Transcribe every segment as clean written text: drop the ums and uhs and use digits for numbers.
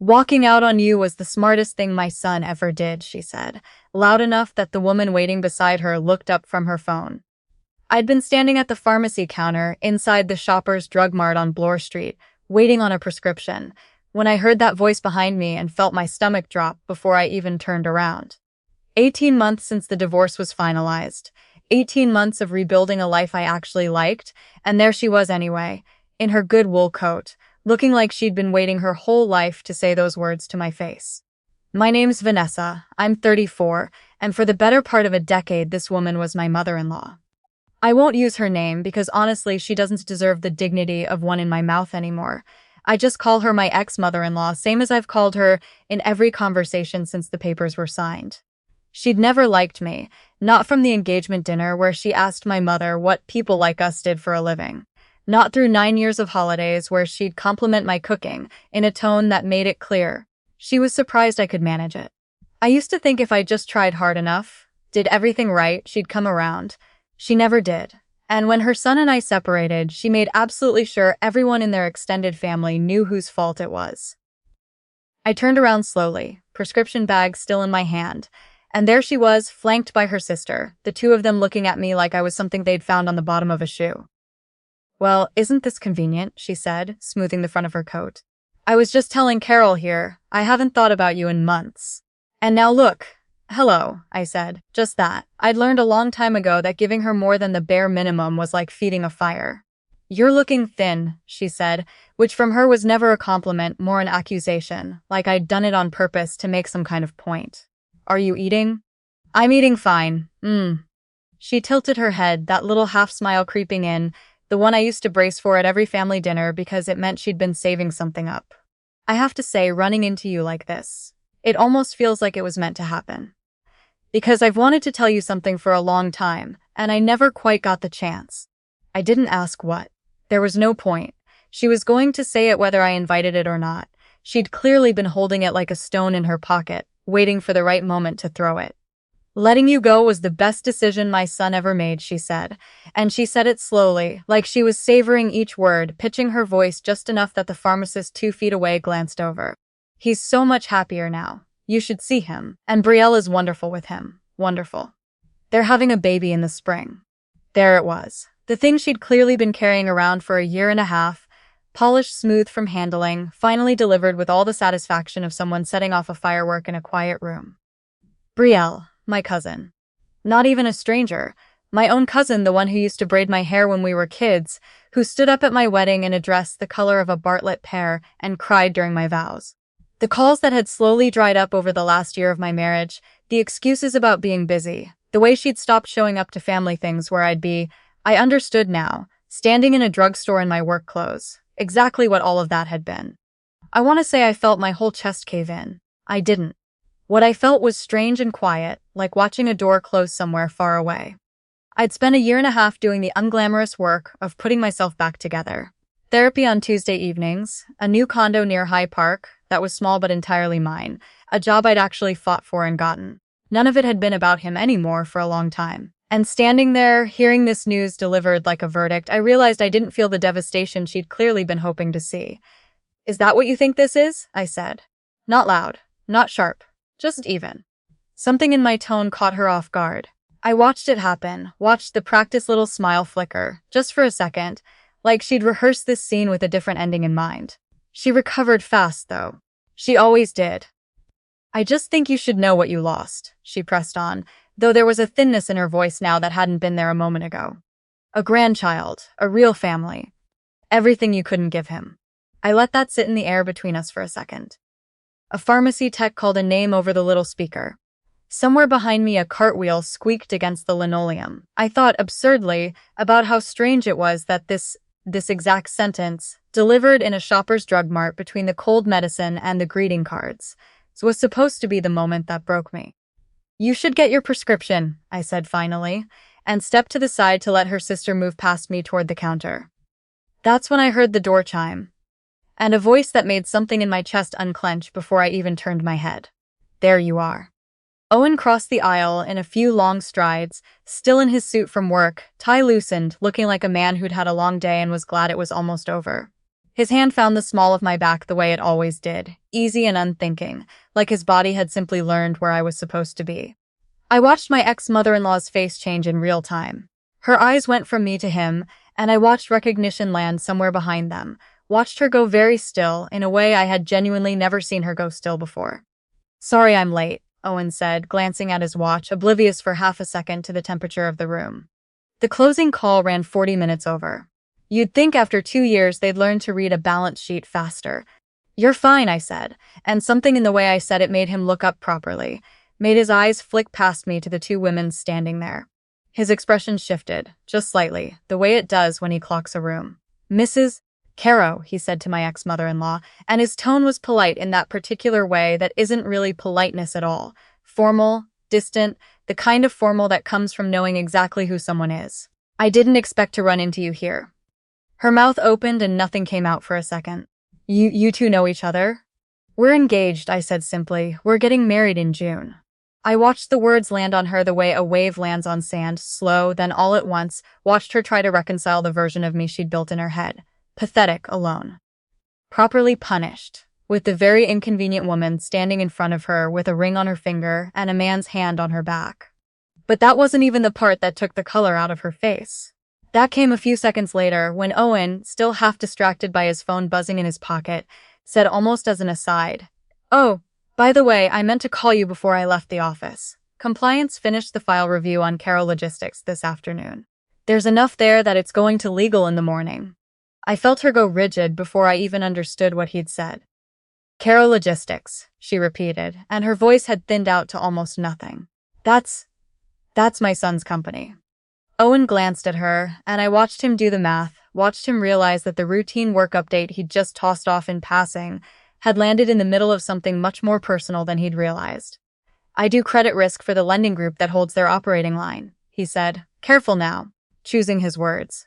Walking out on you was the smartest thing my son ever did, she said, loud enough that the woman waiting beside her looked up from her phone. I'd been standing at the pharmacy counter inside the Shoppers Drug Mart on Bloor Street, waiting on a prescription, when I heard that voice behind me and felt my stomach drop before I even turned around. 18 months since the divorce was finalized. 18 months of rebuilding a life I actually liked, and there she was anyway, in her good wool coat, looking like she'd been waiting her whole life to say those words to my face. My name's Vanessa, I'm 34, and for the better part of a decade this woman was my mother-in-law. I won't use her name because honestly she doesn't deserve the dignity of one in my mouth anymore. I just call her my ex-mother-in-law, same as I've called her in every conversation since the papers were signed. She'd never liked me, not from the engagement dinner where she asked my mother what people like us did for a living. Not through 9 years of holidays where she'd compliment my cooking in a tone that made it clear she was surprised I could manage it. I used to think if I just tried hard enough, did everything right, she'd come around. She never did. And when her son and I separated, she made absolutely sure everyone in their extended family knew whose fault it was. I turned around slowly, prescription bag still in my hand, and there she was, flanked by her sister, the two of them looking at me like I was something they'd found on the bottom of a shoe. "Well, isn't this convenient?" she said, smoothing the front of her coat. "I was just telling Carol here, I haven't thought about you in months. And now look." "Hello," I said. Just that. I'd learned a long time ago that giving her more than the bare minimum was like feeding a fire. "You're looking thin," she said, which from her was never a compliment, more an accusation, like I'd done it on purpose to make some kind of point. "Are you eating?" "I'm eating fine. She tilted her head, that little half-smile creeping in, the one I used to brace for at every family dinner because it meant she'd been saving something up. "I have to say, running into you like this, it almost feels like it was meant to happen. Because I've wanted to tell you something for a long time, and I never quite got the chance." I didn't ask what. There was no point. She was going to say it whether I invited it or not. She'd clearly been holding it like a stone in her pocket, waiting for the right moment to throw it. "Letting you go was the best decision my son ever made," she said. And she said it slowly, like she was savoring each word, pitching her voice just enough that the pharmacist 2 feet away glanced over. "He's so much happier now. You should see him. And Brielle is wonderful with him. Wonderful. They're having a baby in the spring." There it was. The thing she'd clearly been carrying around for a year and a half, polished smooth from handling, finally delivered with all the satisfaction of someone setting off a firework in a quiet room. Brielle, my cousin. Not even a stranger. My own cousin, the one who used to braid my hair when we were kids, who stood up at my wedding in a dress the color of a Bartlett pear and cried during my vows. The calls that had slowly dried up over the last year of my marriage, the excuses about being busy, the way she'd stopped showing up to family things where I'd be, I understood now, standing in a drugstore in my work clothes, exactly what all of that had been. I want to say I felt my whole chest cave in. I didn't. What I felt was strange and quiet, like watching a door close somewhere far away. I'd spent a year and a half doing the unglamorous work of putting myself back together. Therapy on Tuesday evenings, a new condo near High Park that was small but entirely mine, a job I'd actually fought for and gotten. None of it had been about him anymore for a long time. And standing there, hearing this news delivered like a verdict, I realized I didn't feel the devastation she'd clearly been hoping to see. "Is that what you think this is?" I said. Not loud, not sharp, just even. Something in my tone caught her off guard. I watched it happen, watched the practiced little smile flicker, just for a second, like she'd rehearsed this scene with a different ending in mind. She recovered fast, though. She always did. "I just think you should know what you lost," she pressed on, though there was a thinness in her voice now that hadn't been there a moment ago. "A grandchild, a real family. Everything you couldn't give him." I let that sit in the air between us for a second. A pharmacy tech called a name over the little speaker. Somewhere behind me a cartwheel squeaked against the linoleum. I thought, absurdly, about how strange it was that this exact sentence, delivered in a Shoppers Drug Mart between the cold medicine and the greeting cards, was supposed to be the moment that broke me. "You should get your prescription," I said finally, and stepped to the side to let her sister move past me toward the counter. That's when I heard the door chime, and a voice that made something in my chest unclench before I even turned my head. "There you are." Owen crossed the aisle in a few long strides, still in his suit from work, tie loosened, looking like a man who'd had a long day and was glad it was almost over. His hand found the small of my back the way it always did, easy and unthinking, like his body had simply learned where I was supposed to be. I watched my ex-mother-in-law's face change in real time. Her eyes went from me to him, and I watched recognition land somewhere behind them, watched her go very still in a way I had genuinely never seen her go still before. "Sorry I'm late," Owen said, glancing at his watch, oblivious for half a second to the temperature of the room. The closing call ran 40 minutes over. You'd think after 2 years they'd learn to read a balance sheet faster. "You're fine," I said, and something in the way I said it made him look up properly, made his eyes flick past me to the two women standing there. His expression shifted, just slightly, the way it does when he clocks a room. "Mrs. Caro," he said to my ex-mother-in-law, and his tone was polite in that particular way that isn't really politeness at all. Formal, distant, the kind of formal that comes from knowing exactly who someone is. "I didn't expect to run into you here." Her mouth opened and nothing came out for a second. You two know each other?" "We're engaged," I said simply. "We're getting married in June." I watched the words land on her the way a wave lands on sand, slow, then all at once, watched her try to reconcile the version of me she'd built in her head. Pathetic, alone. Properly punished, with the very inconvenient woman standing in front of her with a ring on her finger and a man's hand on her back. But that wasn't even the part that took the color out of her face. That came a few seconds later when Owen, still half distracted by his phone buzzing in his pocket, said almost as an aside, "Oh, by the way, I meant to call you before I left the office. Compliance finished the file review on Caro Logistics this afternoon. There's enough there that it's going to legal in the morning." I felt her go rigid before I even understood what he'd said. "Caro Logistics," she repeated, and her voice had thinned out to almost nothing. That's my son's company." Owen glanced at her, and I watched him do the math, watched him realize that the routine work update he'd just tossed off in passing had landed in the middle of something much more personal than he'd realized. "I do credit risk for the lending group that holds their operating line," he said, careful now, choosing his words.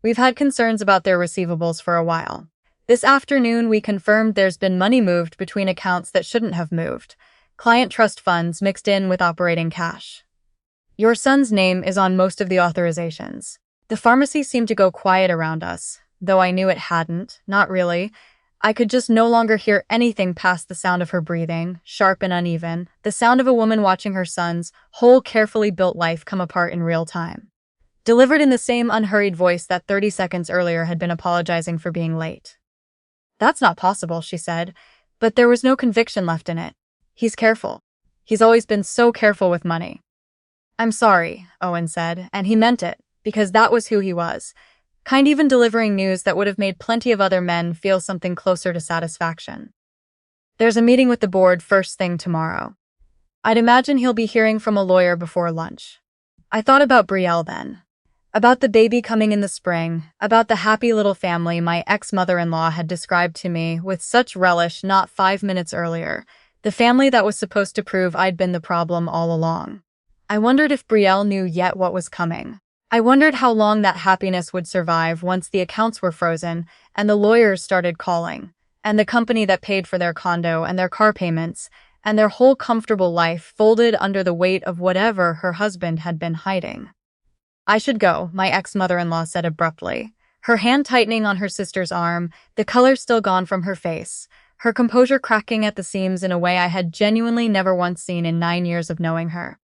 "We've had concerns about their receivables for a while. This afternoon we confirmed there's been money moved between accounts that shouldn't have moved, client trust funds mixed in with operating cash. Your son's name is on most of the authorizations." The pharmacy seemed to go quiet around us, though I knew it hadn't, not really. I could just no longer hear anything past the sound of her breathing, sharp and uneven, the sound of a woman watching her son's whole carefully built life come apart in real time. Delivered in the same unhurried voice that 30 seconds earlier had been apologizing for being late. "That's not possible," she said, but there was no conviction left in it. "He's careful. He's always been so careful with money." "I'm sorry," Owen said, and he meant it, because that was who he was. Kind even delivering news that would have made plenty of other men feel something closer to satisfaction. "There's a meeting with the board first thing tomorrow. I'd imagine he'll be hearing from a lawyer before lunch." I thought about Brielle then. About the baby coming in the spring, about the happy little family my ex-mother-in-law had described to me with such relish not 5 minutes earlier, the family that was supposed to prove I'd been the problem all along. I wondered if Brielle knew yet what was coming. I wondered how long that happiness would survive once the accounts were frozen and the lawyers started calling, and the company that paid for their condo and their car payments, and their whole comfortable life folded under the weight of whatever her husband had been hiding. "I should go," my ex-mother-in-law said abruptly, her hand tightening on her sister's arm, the color still gone from her face, her composure cracking at the seams in a way I had genuinely never once seen in 9 years of knowing her.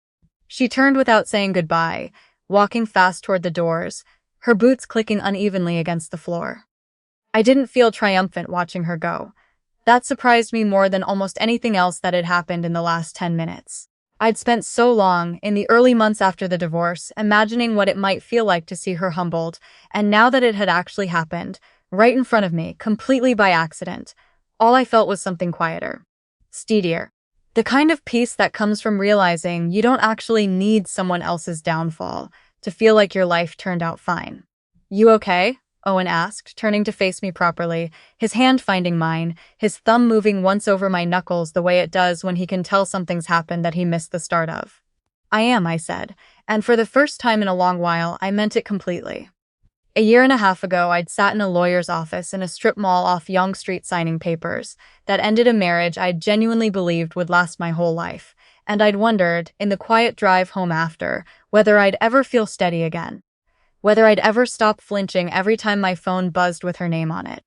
She turned without saying goodbye, walking fast toward the doors, her boots clicking unevenly against the floor. I didn't feel triumphant watching her go. That surprised me more than almost anything else that had happened in the last 10 minutes. I'd spent so long, in the early months after the divorce, imagining what it might feel like to see her humbled, and now that it had actually happened, right in front of me, completely by accident, all I felt was something quieter, steadier. The kind of peace that comes from realizing you don't actually need someone else's downfall to feel like your life turned out fine. "You okay?" Owen asked, turning to face me properly, his hand finding mine, his thumb moving once over my knuckles the way it does when he can tell something's happened that he missed the start of. "I am," I said, and for the first time in a long while, I meant it completely. A year and a half ago, I'd sat in a lawyer's office in a strip mall off Yonge Street signing papers that ended a marriage I'd genuinely believed would last my whole life, and I'd wondered, in the quiet drive home after, whether I'd ever feel steady again. Whether I'd ever stop flinching every time my phone buzzed with her name on it.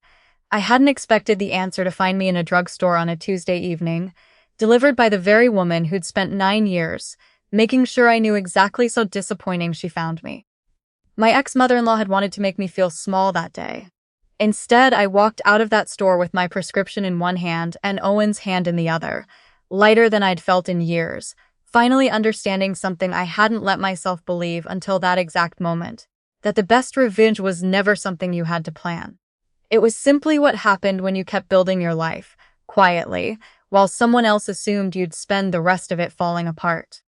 I hadn't expected the answer to find me in a drugstore on a Tuesday evening, delivered by the very woman who'd spent 9 years making sure I knew exactly so disappointing she found me. My ex-mother-in-law had wanted to make me feel small that day. Instead, I walked out of that store with my prescription in one hand and Owen's hand in the other, lighter than I'd felt in years, finally understanding something I hadn't let myself believe until that exact moment, that the best revenge was never something you had to plan. It was simply what happened when you kept building your life, quietly, while someone else assumed you'd spend the rest of it falling apart.